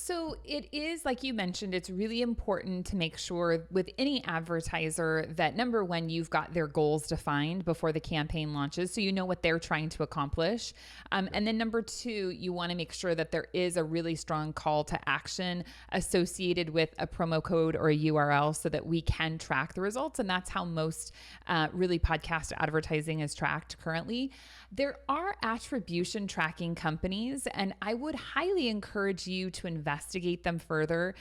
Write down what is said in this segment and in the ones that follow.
So it is, like you mentioned, it's really important to make sure with any advertiser that number one, you've got their goals defined before the campaign launches, so you know what they're trying to accomplish. And then number two, you want to make sure that there is a really strong call to action associated with a promo code or a URL so that we can track the results. And that's how most really podcast advertising is tracked currently. There are attribution tracking companies, and I would highly encourage you to investigate them further.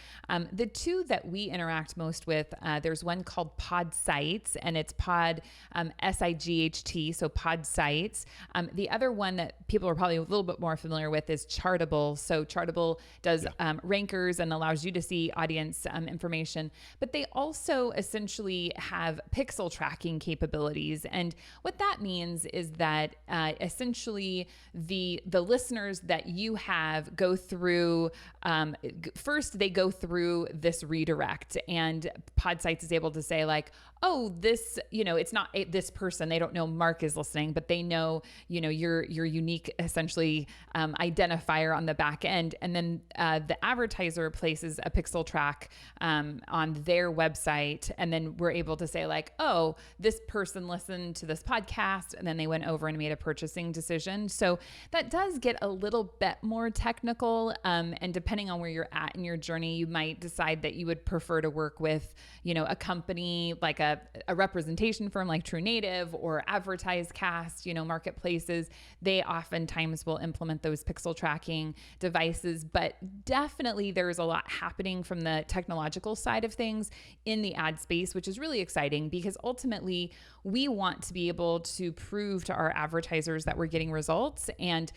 The two that we interact most with, there's one called Pod Sites, and it's Pod SIGHT, so Pod Sites. The other one that people are probably a little bit more familiar with is Chartable. So Chartable does rankers and allows you to see audience information, but they also essentially have pixel tracking capabilities. And what that means is that essentially the listeners that you have go through, first they go through this redirect, and Podsites is able to say like, oh, this, it's not this person. They don't know Mark is listening, but they know, your unique essentially identifier on the back end. And then the advertiser places a pixel track on their website. And then we're able to say like, oh, this person listened to this podcast and then they went over and made a purchasing decision. So that does get a little bit more technical. And depending on where you're at in your journey, you might decide that you would prefer to work with, a company like a representation firm like True Native or AdvertiseCast, marketplaces. They oftentimes will implement those pixel tracking devices, but definitely there's a lot happening from the technological side of things in the ad space, which is really exciting because ultimately we want to be able to prove to our advertisers that we're getting results. And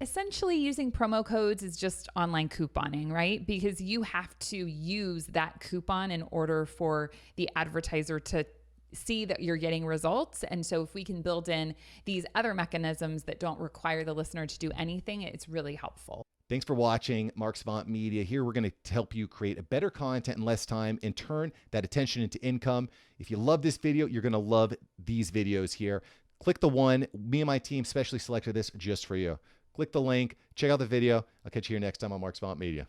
essentially using promo codes is just online couponing, right? Because you have to use that coupon in order for the advertiser to see that you're getting results. And so if we can build in these other mechanisms that don't require the listener to do anything, it's really helpful. Thanks for watching Mark SAVANT Media. Here we're going to help you create a better content in less time and turn that attention into income. If you love this video, you're going to love these videos here. Click the one. Me and my team specially selected this just for you. Click the link, check out the video. I'll catch you here next time on Mark SAVANT Media.